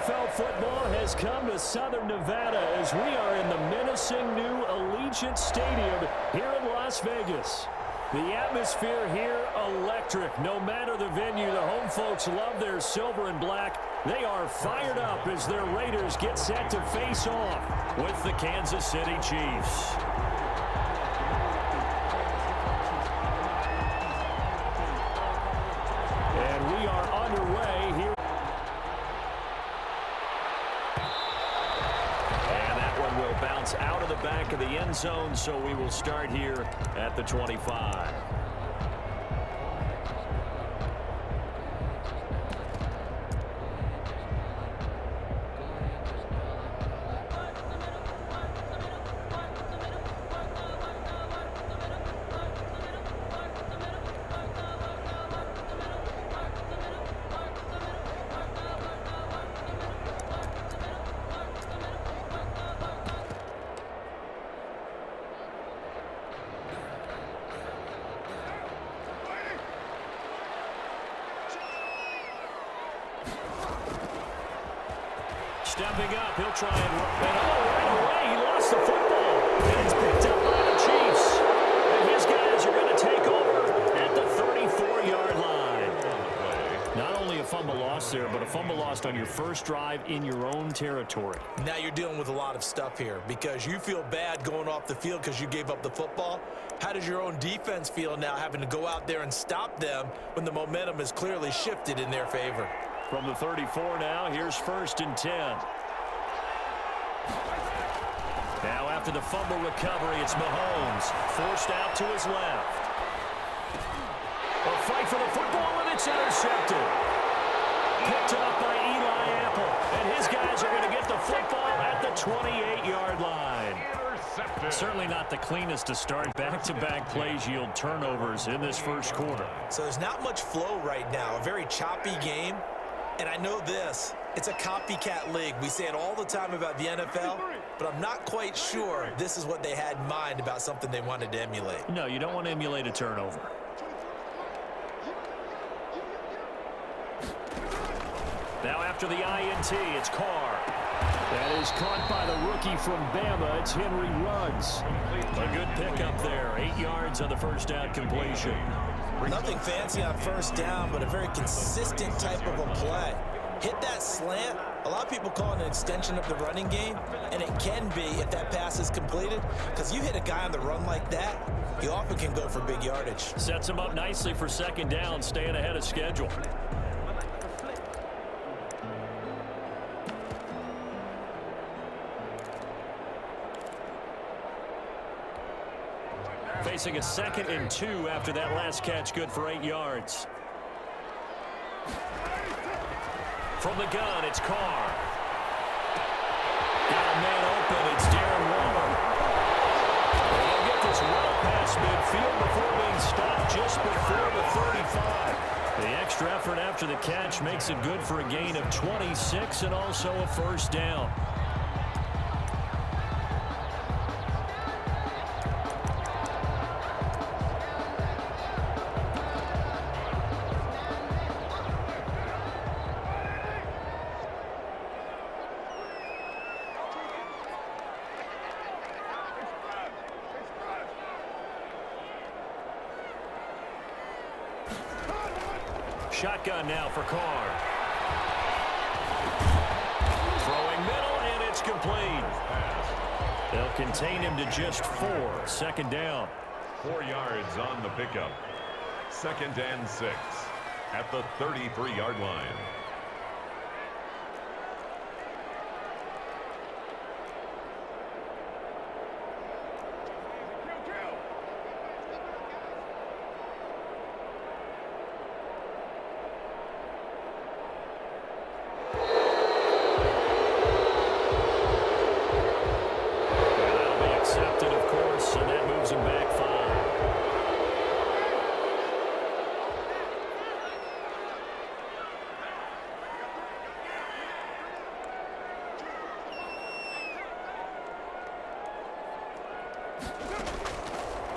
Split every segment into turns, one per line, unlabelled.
NFL football has come to Southern Nevada as we are in the menacing new Allegiant Stadium here in Las Vegas. The atmosphere here, electric. No matter the venue, the home folks love their silver and black. They are fired up as their Raiders get set to face off with the Kansas City Chiefs. And we are underway here. And that one will bounce out of the back of the end zone, so we will start here at the 25. Stepping up, he'll try and right away, he lost the football. And it's picked up by the Chiefs. And his guys are going to take over at the 34-yard line. Not only a fumble lost there, but a fumble lost on your first drive in your own territory.
Now you're dealing with a lot of stuff here because you feel bad going off the field because you gave up the football. How does your own defense feel now having to go out there and stop them when the momentum has clearly shifted in their favor?
From the 34 now, here's 1st and 10. Now after the fumble recovery, it's Mahomes. Forced out to his left. A fight for the football, and it's intercepted. Picked up by Eli Apple. And his guys are going to get the football at the 28-yard line. Certainly not the cleanest to start. Back-to-back plays yield turnovers in this first quarter.
So there's not much flow right now. A very choppy game. And I know this, it's a copycat league. We say it all the time about the NFL, but I'm not quite sure this is what they had in mind about something they wanted to emulate.
No, you don't want to emulate a turnover. Now after the INT, it's Carr. That is caught by the rookie from Bama. It's Henry Ruggs. A good pickup there. 8 yards on the first down completion.
Nothing fancy on first down, but a very consistent type of a play. Hit that slant. A lot of people call it an extension of the running game, and it can be if that pass is completed, because you hit a guy on the run like that, you often can go for big yardage.
Sets him up nicely for second down, staying ahead of schedule. Facing a 2nd and 2 after that last catch, good for 8 yards. From the gun, it's Carr. Got a man open, it's Darren Waller. And he'll get this well past midfield before being stopped just before the 35. The extra effort after the catch makes it good for a gain of 26 and also a first down. Shotgun now for Carr. Throwing middle, and it's complete. They'll contain him to just 4. 2nd down.
4 yards on the pickup. 2nd and 6 at the 33-yard line.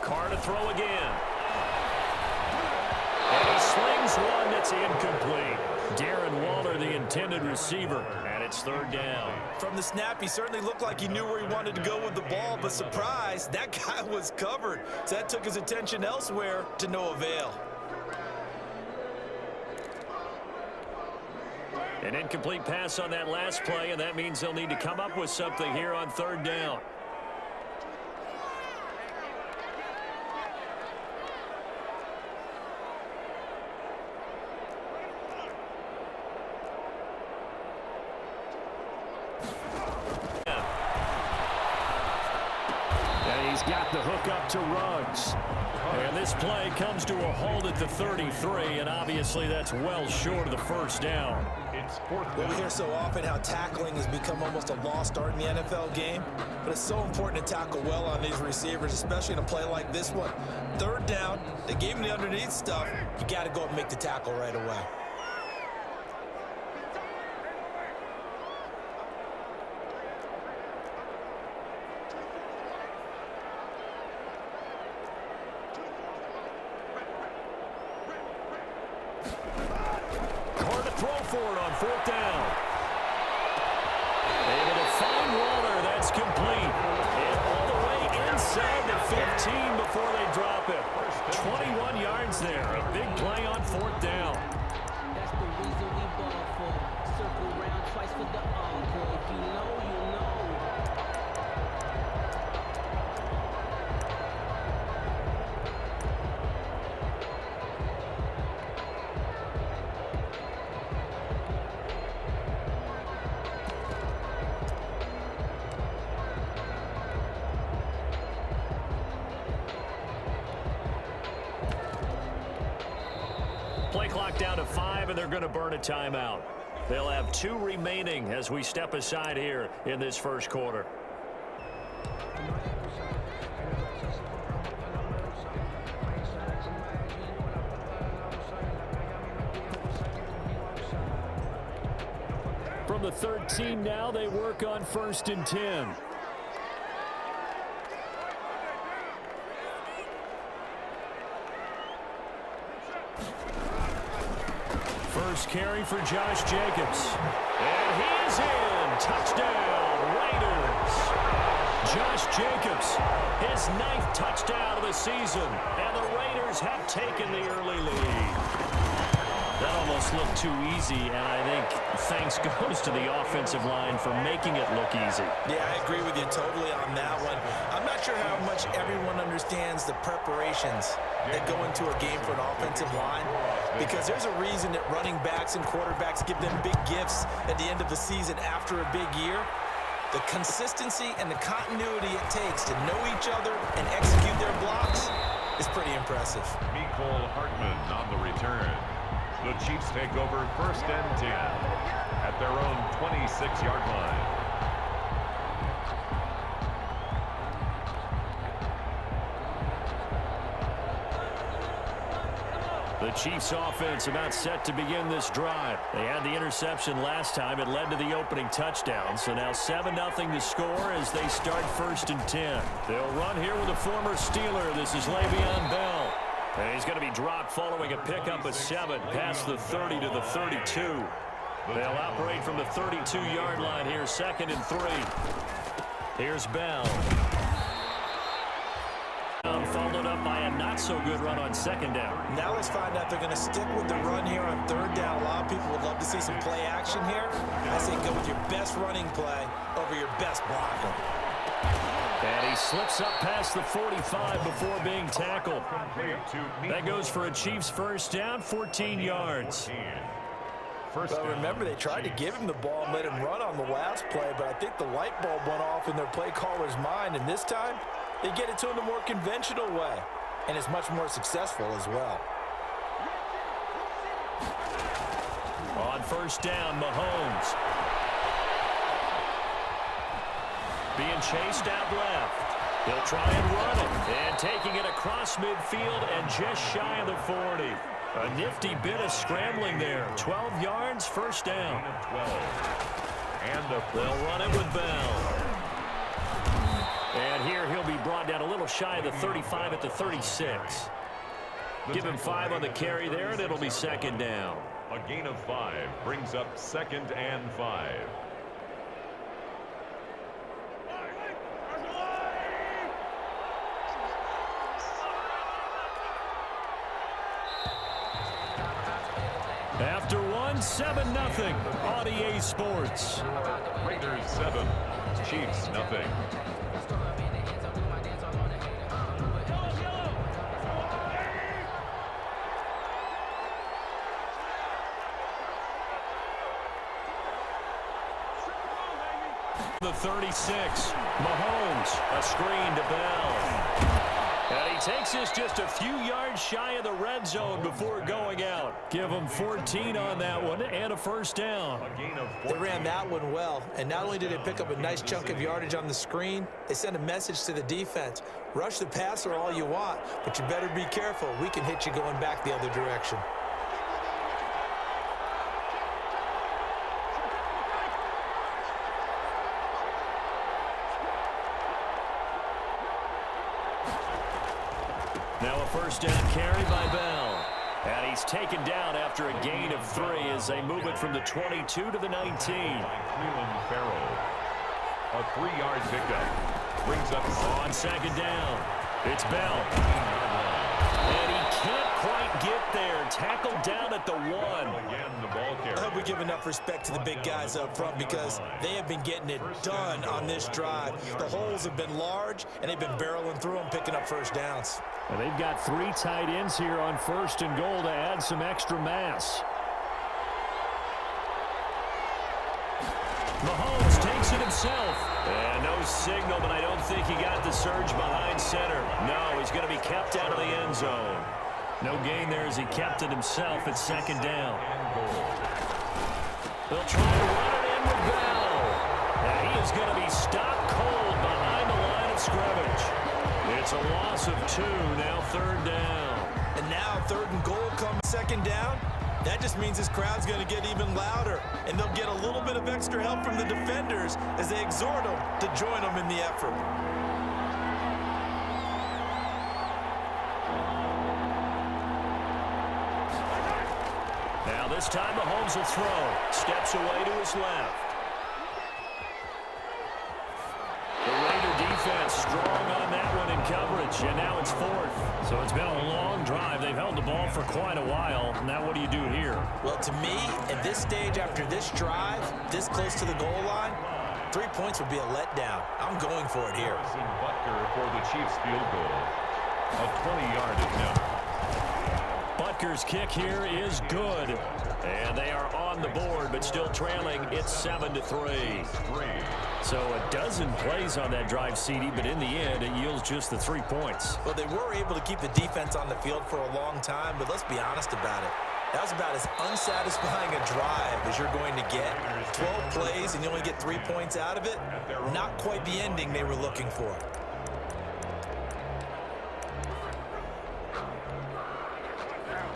Carr to throw again. And he slings one that's incomplete. Darren Waller, the intended receiver. And it's third down.
From the snap, he certainly looked like he knew where he wanted to go with the ball, but surprise, that guy was covered. So that took his attention elsewhere to no avail.
An incomplete pass on that last play, and that means they'll need to come up with something here on third down. And he's got the hook up to Ruggs. And this play comes to a halt at the 33, and obviously that's well short of the first down.
It's fourth
Well,
down.
we hear so often how tackling has become almost a lost art in the NFL game, but it's so important to tackle well on these receivers, especially in a play like this one. Third down, they gave him the underneath stuff. You got to go up and make the tackle right away.
Throw for it on fourth down. Able to find Waller. That's complete. And all the way inside the 15 before they drop it. 21 yards there. A big play on fourth down.
That's the reason we ball for. Circle round twice for the encore. If you know, you know.
Play clock down to 5, and they're going to burn a timeout. They'll have 2 remaining as we step aside here in this first quarter. From the 13 now, they work on 1st and 10. First carry for Josh Jacobs. And he is in. Touchdown, Raiders. Josh Jacobs, his 9th touchdown of the season. And the Raiders have taken the early lead. That almost looked too easy, and I think thanks goes to the offensive line for making it look easy.
Yeah, I agree with you totally on that one. I'm not sure how much everyone understands the preparations that go into a game for an offensive line, because there's a reason that running backs and quarterbacks give them big gifts at the end of the season after a big year. The consistency and the continuity it takes to know each other and execute their blocks is pretty impressive.
Mecole Hardman on the return. The Chiefs take over 1st and 10 at their own 26-yard line.
The Chiefs offense about set to begin this drive. They had the interception last time. It led to the opening touchdown. So now 7-0 to score as they start 1st and 10. They'll run here with a former Steeler. This is Le'Veon Bell. And he's going to be dropped following a pickup of 7 past the 30 to the 32. They'll operate from the 32-yard line here, 2nd and 3. Here's Bell. Followed up by a not-so-good run on 2nd down.
Now let's find out if they're going to stick with the run here on 3rd down. A lot of people would love to see some play action here. I say go with your best running play over your best blocker.
And he slips up past the 45 before being tackled. That goes for a Chiefs first down, 14 yards.
But remember, they tried to give him the ball and let him run on the last play, but I think the light bulb went off in their play caller's mind, and this time they get it to him the more conventional way, and it's much more successful as well.
On 1st down, Mahomes. Being chased out left. He'll try and run it. And taking it across midfield and just shy of the 40. A nifty bit of scrambling there. 12 yards, 1st down.
And
they'll run it with Bell. And here he'll be brought down a little shy of the 35 at the 36. Give him 5 on the carry there, and it'll be 2nd down.
A gain of 5 brings up 2nd and 5.
7-0 on EA Sports.
Raiders 7, Chiefs nothing.
The 36, Mahomes, a screen to Bell. And he takes this just a few yards shy of the red zone before going out. Give him 14 on that one and a first down.
They ran that one well, and not only did they pick up a nice chunk of yardage on the screen, they sent a message to the defense. Rush the passer all you want, but you better be careful. We can hit you going back the other direction.
Now a first down carry by Bell. And he's taken down after a gain of 3 as they move it from the 22 to the 19.
Cleveland Farrell. A 3-yard pickup. Brings up
on second down. It's Bell. And he can't quite get there. Tackled down at the 1.
Again, the ball carrier.
I hope we give enough respect to the big guys up front because they have been getting it done on this drive. The holes have been large, and they've been barreling through them, picking up first downs.
And they've got 3 tight ends here on first and goal to add some extra mass. Mahomes takes it himself. And no signal, but I don't think he got the surge behind center. No, he's going to be kept out of the end zone. No gain there as he kept it himself at second down. They'll try to run it in with Bell. And he is going to be stopped cold behind the line of scrimmage. It's a loss of 2, now third down.
And now third and goal comes second down. That just means this crowd's going to get even louder, and they'll get a little bit of extra help from the defenders as they exhort them to join them in the effort.
Now this time Mahomes will throw. Steps away to his left. The Raider defense strong on that one in coverage, and now it's 4th. So it's been a long drive. They've held the ball for quite a while. Now what do you do here?
Well, to me, at this stage after this drive, this close to the goal line, 3 points would be a letdown. I'm going for it here.
Butker for the Chiefs field goal. A 20-yard attempt.
Butker's kick here is good. And they are on the board, but still trailing. It's 7-3. So a dozen plays on that drive, CD, but in the end, it yields just the 3 points.
Well, they were able to keep the defense on the field for a long time, but let's be honest about it. That was about as unsatisfying a drive as you're going to get. 12 plays, and you only get 3 points out of it. Not quite the ending they were looking for.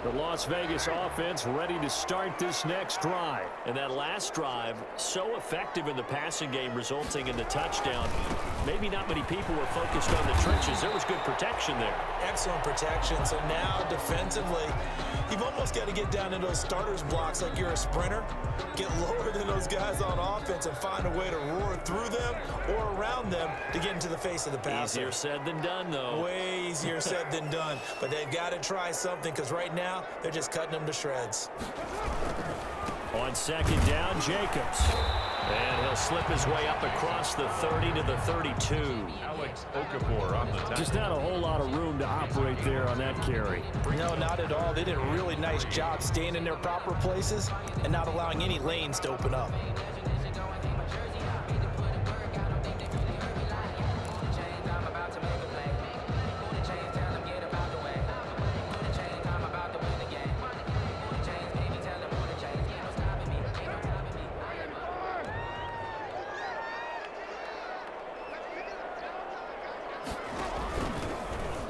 The Las Vegas offense ready to start this next drive. And that last drive, so effective in the passing game, resulting in the touchdown. Maybe not many people were focused on the trenches. There was good protection there.
Excellent protection. So now, defensively, you've almost got to get down into those starters blocks like you're a sprinter. Get lower than those guys on offense and find a way to roar through them or around them to get into the face of the passer.
Easier said than done, though.
Way easier said than done. But they've got to try something because right now, they're just cutting them to shreds.
On second down, Jacobs. And he'll slip his way up across the 30 to the 32.
Alex Okafor on the tackle.
Just not a whole lot of room to operate there on that carry.
No, not at all. They did a really nice job staying in their proper places and not allowing any lanes to open up.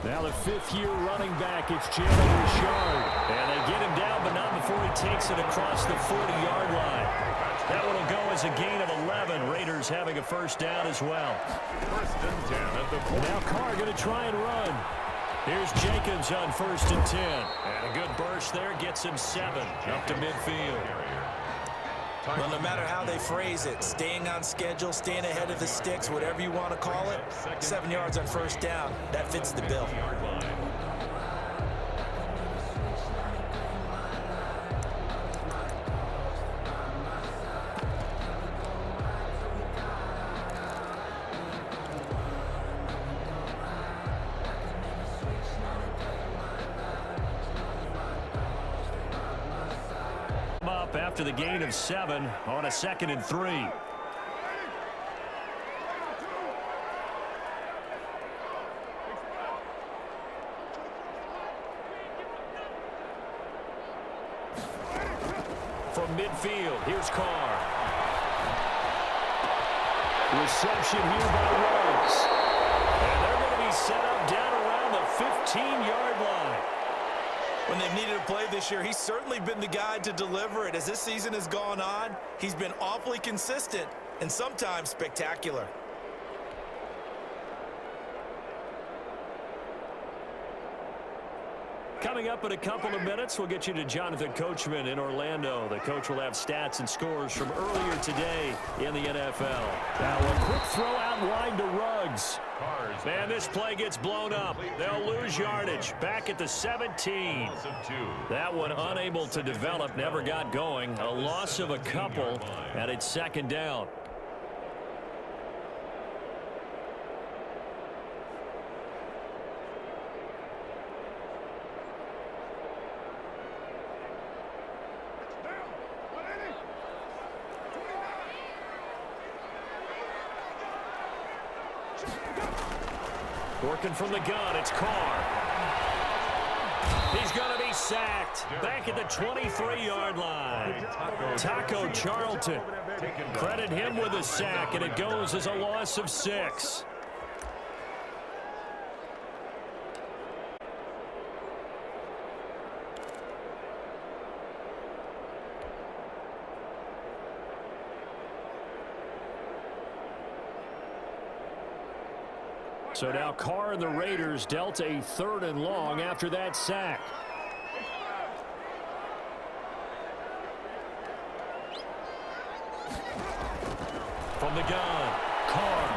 Now the fifth-year running back, it's Jalen Richard. And they get him down, but not before he takes it across the 40-yard line. That one will go as a gain of 11. Raiders having a first down as well.
First and 10 at the 40.
Now Carr going to try and run. Here's Jacobs on first and 10. And a good burst there gets him 7 up to midfield.
Well, no matter how they phrase it, staying on schedule, staying ahead of the sticks, whatever you want to call it, 7 yards on first down, that fits the bill.
after the gain of 7 on a 2nd and 3. From midfield, here's Carr. Reception here by Rhodes. And they're going to be set up down around the 15-yard line.
When they've needed a play this year, he's certainly been the guy to deliver it. As this season has gone on, he's been awfully consistent and sometimes spectacular.
Coming up in a couple of minutes, we'll get you to Jonathan Coachman in Orlando. The coach will have stats and scores from earlier today in the NFL. Now a quick throw out wide to Ruggs. Man, this play gets blown up. They'll lose yardage. Back at the 17. That one unable to develop, never got going. A loss of a couple, and it's 2nd down. Working from the gun, it's Carr. He's going to be sacked. Back at the 23-yard line. Taco Charlton. Credit him with a sack, and it goes as a loss of 6. So now Carr and the Raiders dealt a 3rd and long after that sack. From the gun, Carr.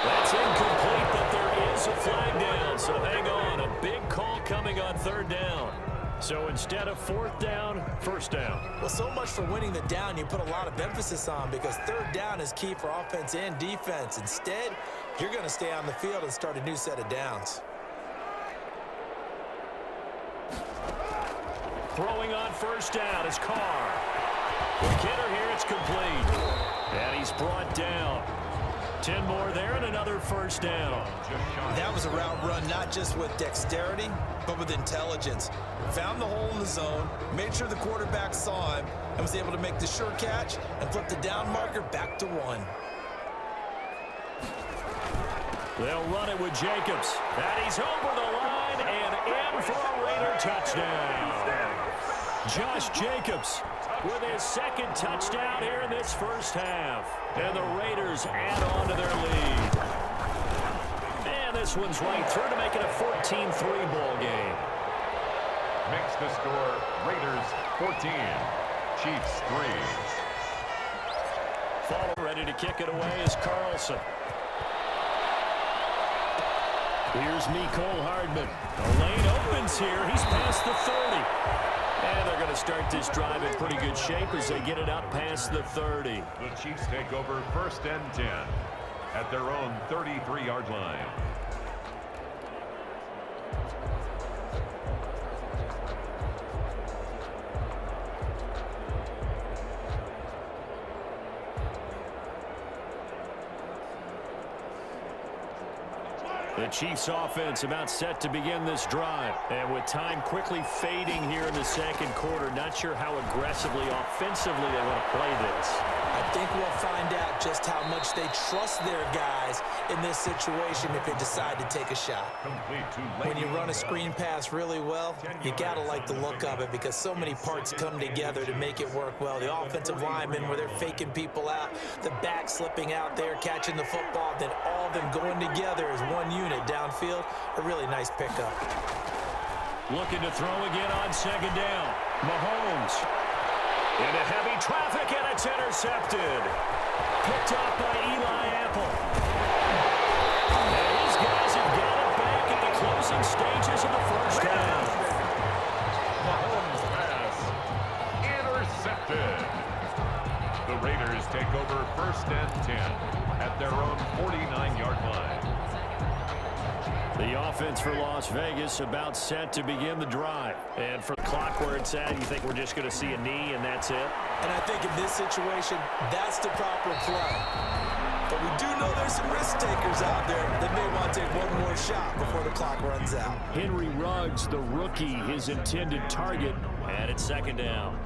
That's incomplete, but there is a flag down. So hang on, a big call coming on 3rd down. So instead of 4th down, 1st down.
Well, so much for winning the down you put a lot of emphasis on, because 3rd down is key for offense and defense. Instead, you're going to stay on the field and start a new set of downs.
Throwing on 1st down is Carr. The kidder here, it's complete. And he's brought down. 10 more there and another 1st down.
That was a route run not just with dexterity, but with intelligence. Found the hole in the zone, made sure the quarterback saw him, and was able to make the sure catch and flip the down marker back to 1.
They'll run it with Jacobs. And he's over the line and in for a Raider touchdown. Josh Jacobs with his 2nd touchdown here in this 1st half. And the Raiders add on to their lead. And this one's right through to make it a 14-3 ball game.
Makes the score Raiders 14, Chiefs 3.
Follow ready to kick it away is Carlson. Here's Mecole Hardman. The lane opens here. He's past the 30. And they're going to start this drive in pretty good shape as they get it up past the 30.
The Chiefs take over 1st and 10 at their own 33-yard line.
The Chiefs offense about set to begin this drive. And with time quickly fading here in the 2nd quarter, not sure how aggressively, offensively they want to play this.
I think we'll find out just how much they trust their guys in this situation if they decide to take a shot. When you run a screen pass really well, you got to like the look of it, because so many parts come together to make it work well. The offensive linemen, where they're faking people out, the back slipping out there, catching the football, then all of them going together as one unit downfield. A really nice pickup.
Looking to throw again on 2nd down. Mahomes into heavy traffic, and it's intercepted. Picked up by Eli Apple. And these guys have got it back at the closing stages of the 1st half.
Mahomes pass intercepted. The Raiders take over 1st and 10 at their own 49-yard line.
The offense for Las Vegas about set to begin the drive. And for the clock where it's at, you think we're just going to see a knee and that's it?
And I think in this situation, that's the proper play. But we do know there's some risk takers out there that may want to take one more shot before the clock runs out.
Henry Ruggs, the rookie, his intended target. And it's second down.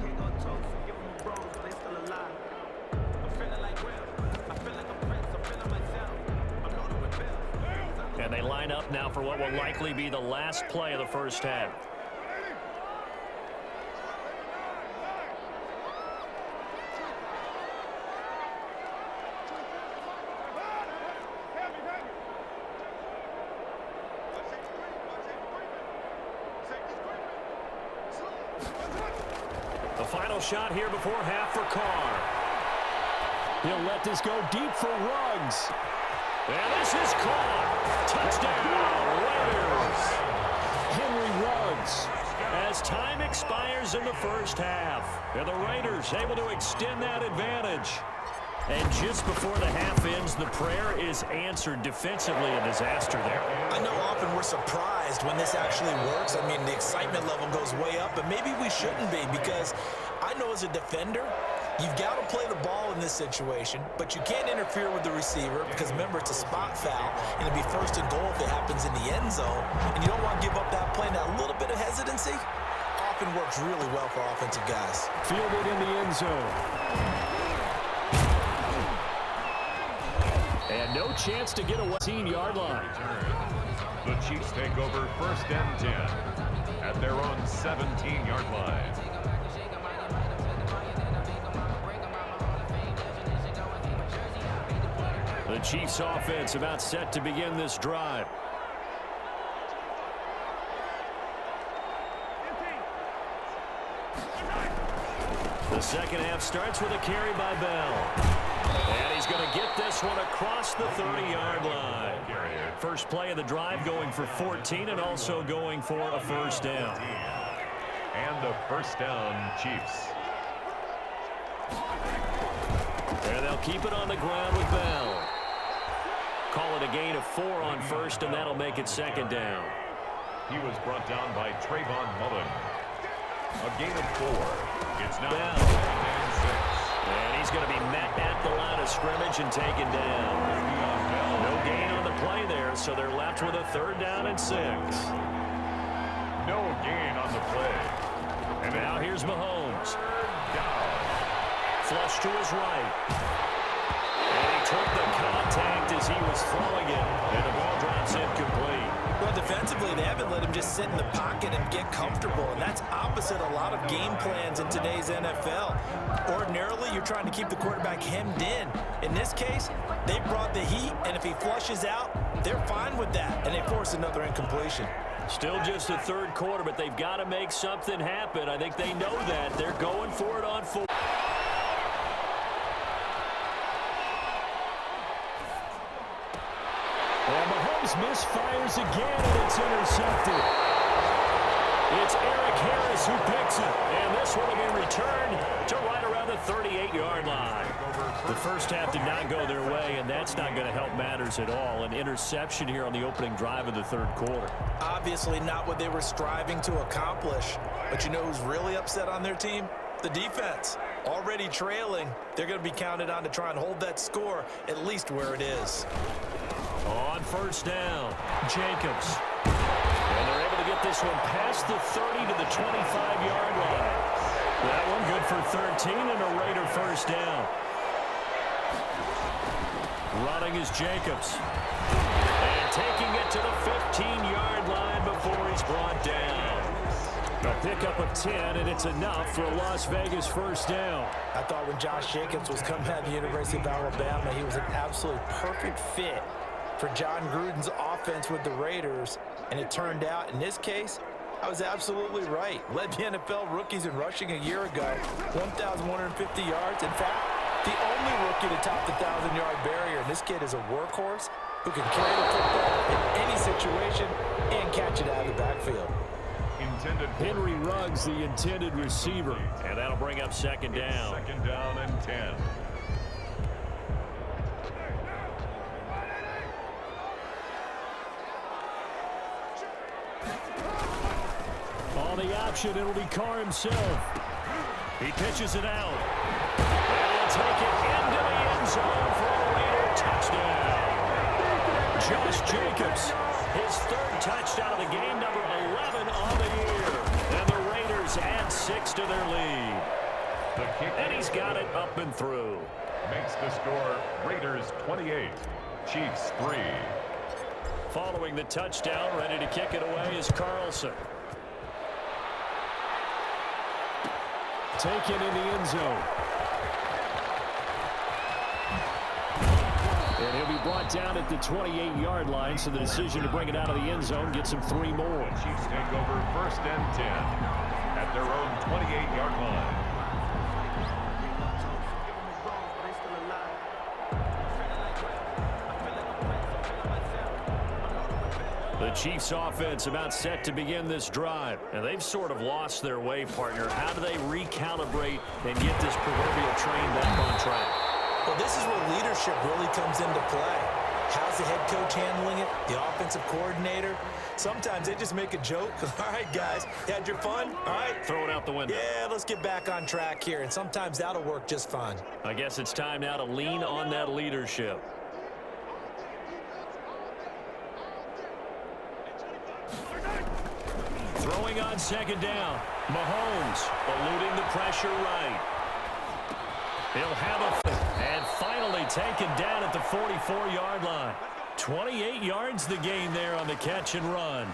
And they line up now for what will likely be the last play of the first half. The final shot here before half for Carr. He'll let this go deep for Ruggs. And this is caught. Touchdown, Raiders. Henry Ruggs. As time expires in the first half, and the Raiders able to extend that advantage. And just before the half ends, the prayer is answered. Defensively, a disaster there.
I know often we're surprised when this actually works. I mean, the excitement level goes way up, but maybe we shouldn't be, because I know as a defender, you've got to play the ball in this situation, but you can't interfere with the receiver because, remember, it's a spot foul, and it'll be first and goal if it happens in the end zone, and you don't want to give up that play. Now, a little bit of hesitancy often works really well for offensive guys.
Fielded in the end zone. And no chance to get a 18-yard line.
The Chiefs take over first and 10 at their own 17-yard line.
The Chiefs offense about set to begin this drive. The second half starts with a carry by Bell. And he's going to get this one across the 30-yard line. First play of the drive, going for 14 and also going for a first down.
And a first down, Chiefs.
And they'll keep it on the ground with Bell. Call it a gain of 4 on first, and that'll make it second down.
He was brought down by Trayvon Mullen. A gain of 4. It's now
Bell.
second and 6.
And he's going to be met at the line of scrimmage and taken down. No gain on the play there, so they're left with a third down and 6.
No gain on the play.
And now here's Mahomes.
Down.
Flush to his right. And he took the contact as he was throwing it, and the ball drops incomplete.
Well, defensively, they haven't let him just sit in the pocket and get comfortable, and that's opposite a lot of game plans in today's NFL. Ordinarily, you're trying to keep the quarterback hemmed in. In this case, they brought the heat, and if he flushes out, they're fine with that, and they force another incompletion.
Still just the third quarter, but they've got to make something happen. I think they know that. They're going for it on 4. And Mahomes misfires again, and it's intercepted. It's Eric Harris who picks it, and this one will be returned to right around the 38-yard line. The first half did not go their way, and that's not going to help matters at all. An interception here on the opening drive of the third quarter.
Obviously not what they were striving to accomplish, but you know who's really upset on their team? The defense. Already trailing, they're going to be counted on to try and hold that score at least where it is.
On first down, Jacobs. And they're able to get this one past the 30 to the 25-yard line. That one good for 13 and a Raider first down. Running is Jacobs. And taking it to the 15-yard line before he's brought down. A pickup of 10, and it's enough for a Las Vegas first down.
I thought when Josh Jacobs was coming out of the University of Alabama, he was an absolute perfect fit for John Gruden's offense with the Raiders, and it turned out, in this case, I was absolutely right. Led the NFL rookies in rushing a year ago, 1,150 yards. In fact, the only rookie to top the 1,000-yard barrier, and this kid is a workhorse who can carry the football in any situation and catch it out of the backfield.
Henry Ruggs, the intended receiver, and that'll bring up second down.
Second down and 10.
interception. It'll be Carr himself. He pitches it out. And he'll take it into the end zone for a Raider touchdown. Josh Jacobs, his third touchdown of the game, number 11 on the year. And the Raiders add 6 to their lead. And he's got it up and through.
Makes the score Raiders 28, Chiefs 3.
Following the touchdown, ready to kick it away is Carlson. Taken in the end zone. And he'll be brought down at the 28-yard line, so the decision to bring it out of the end zone gets him 3 more.
The Chiefs take over first and 10 at their own 28-yard line.
The Chiefs offense about set to begin this drive, and they've sort of lost their way, partner. How do they recalibrate and get this proverbial train back on track?
Well, this is where leadership really comes into play. How's the head coach handling it? The offensive coordinator? Sometimes they just make a joke. All right, guys, you had your fun? All right.
Throw it out the window.
Yeah, let's get back on track here, and sometimes that'll work just fine.
I guess it's time now to lean on that leadership. Throwing on second down. Mahomes eluding the pressure right. He'll have a and finally taken down at the 44-yard line. 28 yards the gain there on the catch and run.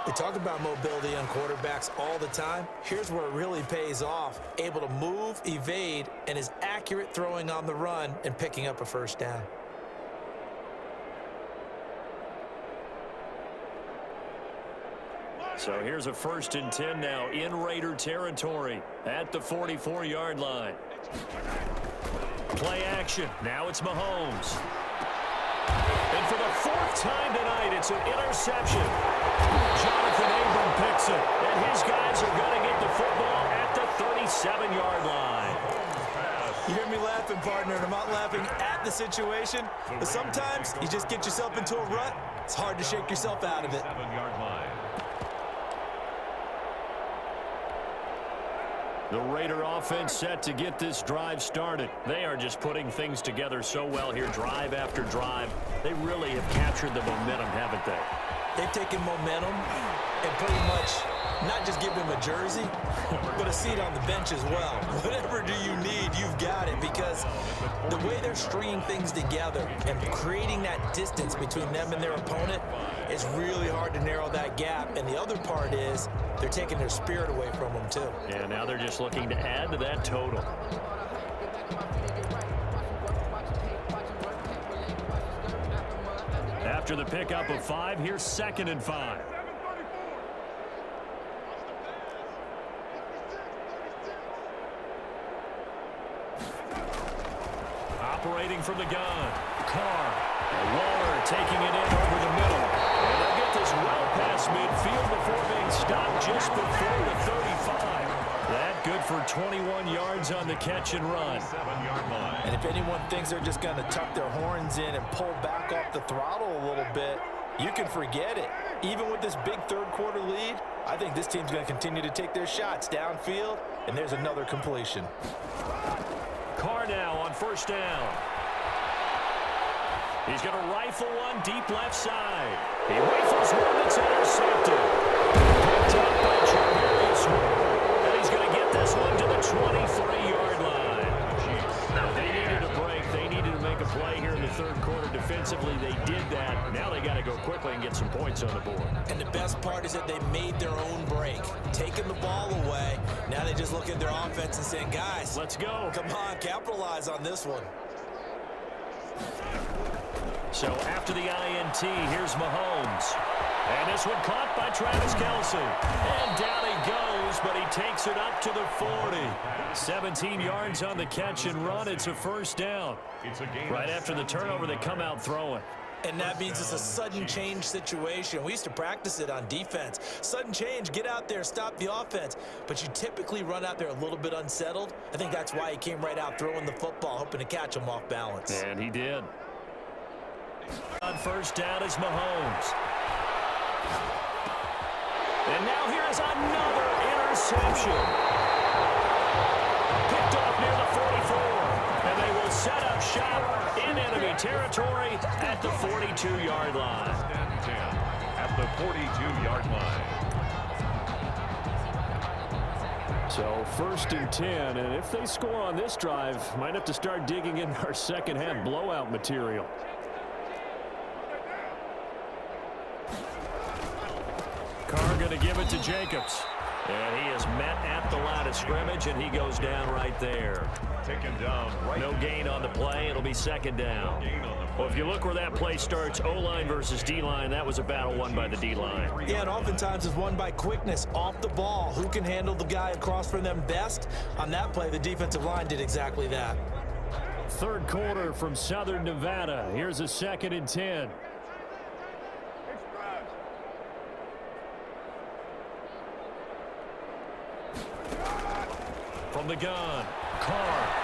We talk about mobility on quarterbacks all the time. Here's where it really pays off. Able to move, evade, and is accurate throwing on the run and picking up a first down.
So here's a first and 10 now in Raider territory at the 44-yard line. Play action. Now it's Mahomes. And for the 4th time tonight, it's an interception. Jonathan Abram picks it. And his guys are going to get the football at the 37-yard line.
You hear me laughing, partner, and I'm not laughing at the situation. But sometimes you just get yourself into a rut. It's hard to shake yourself out of it.
7-yard line.
The Raider offense set to get this drive started. They are just putting things together so well here, drive after drive. They really have captured the momentum, haven't they?
They've taken momentum and pretty much not just give them a jersey, but a seat on the bench as well. Whatever do you need, you've got it, because the way they're stringing things together and creating that distance between them and their opponent is really hard to narrow that gap. And the other part is they're taking their spirit away from them, too.
And now they're just looking to add to that total. After the pickup of 5, here's 2nd and 5. Operating from the gun. Carr. Waller taking it in over the middle. And they'll get this well past midfield before being stopped just before the 35. That good for 21 yards on the catch and run.
7-yard line.
And if anyone thinks they're just going to tuck their horns in and pull back off the throttle a little bit, you can forget it. Even with this big third-quarter lead, I think this team's going to continue to take their shots downfield, and there's another completion.
Carr now on first down. He's going to rifle one deep left side. He rifles one that's intercepted. Picked up by Jarvis Ward. And he's going to get this one to the 23-yard line. They needed a break. They needed to make a play here in the third quarter defensively. They did that. Now they got to go quickly and get some points on the board.
And the best part is that they made their own break, taking the ball away. Now they just look at their offense and saying, guys,
let's go.
Come on, capitalize on this one.
So after the INT, here's Mahomes. And this one caught by Travis Kelce. And down he goes, but he takes it up to the 40. 17 yards on the catch and run. It's a first down. Right after the turnover, they come out throwing.
And that means it's a sudden change situation. We used to practice it on defense. Sudden change, get out there, stop the offense. But you typically run out there a little bit unsettled. I think that's why he came right out throwing the football, hoping to catch him off balance.
And he did. On first down is Mahomes. And now here's another interception. interception. Picked off near the 44. And they will set up shop in enemy territory at the 42-yard line.
At the 42-yard line.
So 1st and 10, and if they score on this drive, might have to start digging in our second half blowout material. Carr going to give it to Jacobs. And he is met at the line of scrimmage, and he goes down right there.
Taken down right.
No gain on the play. It'll be 2nd down. Well, if you look where that play starts, O-line versus D-line, that was a battle won by the D-line.
Yeah, and oftentimes is won by quickness off the ball. Who can handle the guy across from them best? On that play, the defensive line did exactly that.
3rd quarter from Southern Nevada. Here's a 2nd and 10. From the gun, Carr.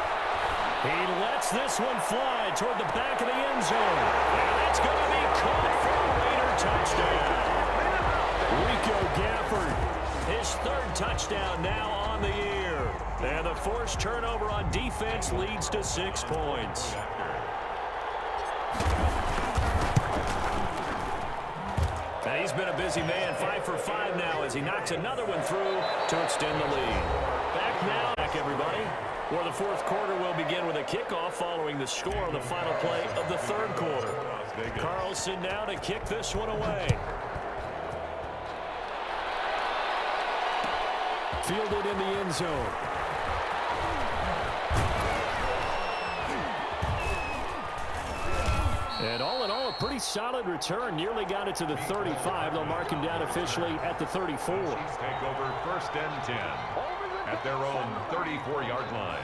He lets this one fly toward the back of the end zone. And it's going to be caught for a Raider touchdown. Rico Gafford, his 3rd touchdown now on the year. And the forced turnover on defense leads to 6 points. And he's been a busy man, 5 for 5 now as he knocks another one through to extend the lead. Back now, everybody, where the 4th quarter will begin with a kickoff following the score on the final play of the 3rd quarter. Carlson now to kick this one away. Fielded in the end zone. And all in all, a pretty solid return. Nearly got it to the 35. They'll mark him down officially at the 34.
Chiefs take over 1st and 10 at their own 34-yard line.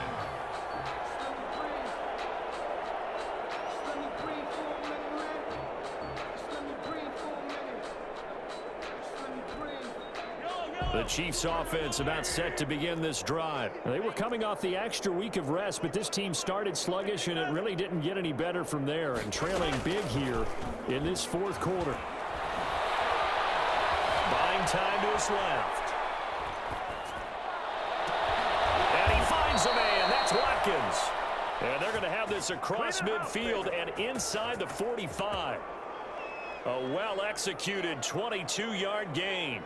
The Chiefs offense about set to begin this drive. They were coming off the extra week of rest, but this team started sluggish, and it really didn't get any better from there, and trailing big here in this 4th quarter. Buying time to his left. And he finds a man. That's Watkins. And they're going to have this across midfield and inside the 45. A well-executed 22-yard gain.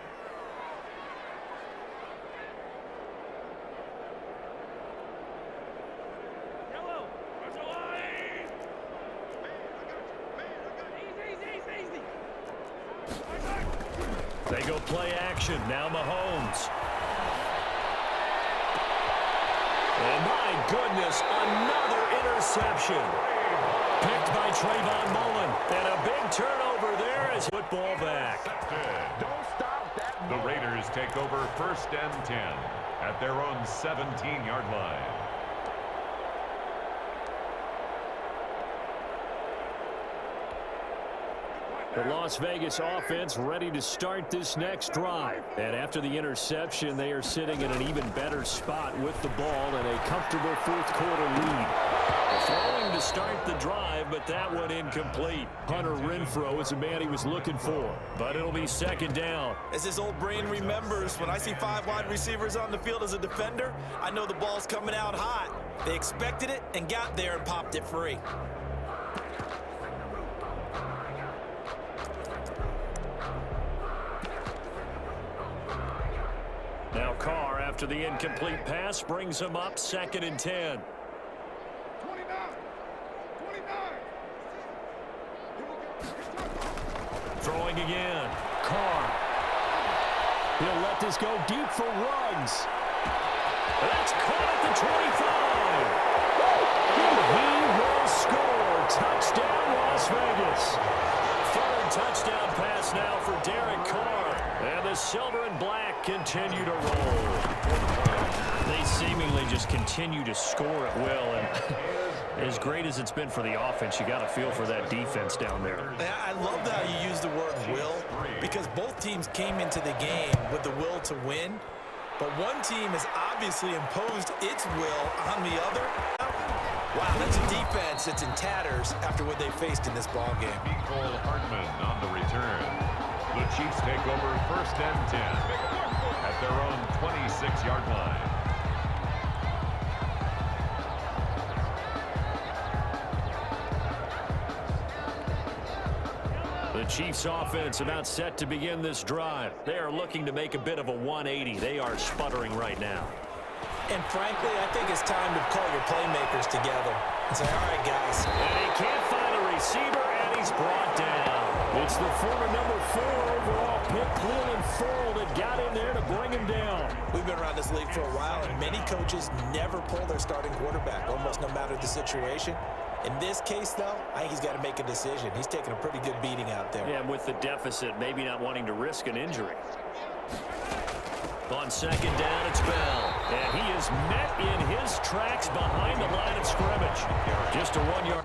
They go play action. Now Mahomes. And my goodness, another interception. Picked by Trayvon Mullen. And a big turnover there as football back.
Don't stop that. The Raiders take over 1st and 10 at their own 17-yard line.
The Las Vegas offense ready to start this next drive. And after the interception, they are sitting in an even better spot with the ball and a comfortable 4th quarter lead. Throwing to start the drive, but that one incomplete. Hunter Renfrow is a man he was looking for, but it'll be 2nd down.
As his old brain remembers, when I see 5 wide receivers on the field as a defender, I know the ball's coming out hot. They expected it and got there and popped it free.
Now Carr, after the incomplete pass, brings him up 2nd and 10. Throwing again. Carr. He'll let this go deep for Ruggs. That's caught at the 25. He will score. Touchdown, Las Vegas. 3rd touchdown pass now for Derek Carr. And the silver and black continue to roll. They seemingly just continue to score at will. And as great as it's been for the offense, you got to feel for that defense down there.
I love how you use the word will, because both teams came into the game with the will to win. But one team has obviously imposed its will on the other. Wow, that's a defense that's in tatters after what they faced in this ball game.
Cole Hartman on the return. The Chiefs take over 1st and 10 at at their own 26-yard line.
The Chiefs offense about set to begin this drive. They are looking to make a bit of a 180. They are sputtering right now.
And frankly, I think it's time to call your playmakers together and say, all right, guys.
And he can't find a receiver, and he's brought down. It's the former number 4 overall pick, Cleveland Ferrell, that got in there to bring him down.
We've been around this league for a while, and many coaches never pull their starting quarterback, almost no matter the situation. In this case, though, I think he's got to make a decision. He's taking a pretty good beating out there.
Yeah, with the deficit, maybe not wanting to risk an injury. On second down, it's Bell. And he is met in his tracks behind the line of scrimmage. Just a 1 yard.